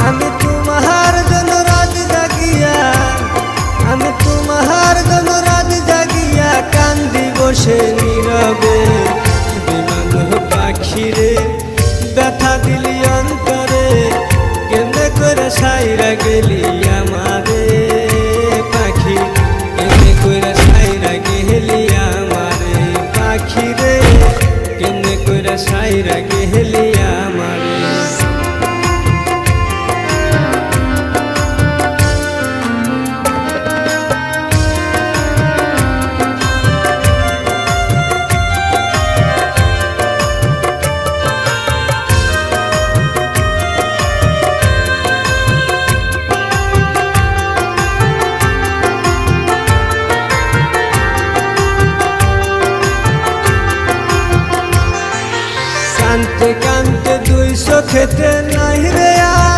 আমি তোমার জন্য রাত জাগিয়া, আমি তোমার জন্য রাত জাগিয়া কান্দি বসে নীরবে। বিমান পাখিরে ব্যথা দিলি অন্তরে, কেমনে করে সাইরা গেলি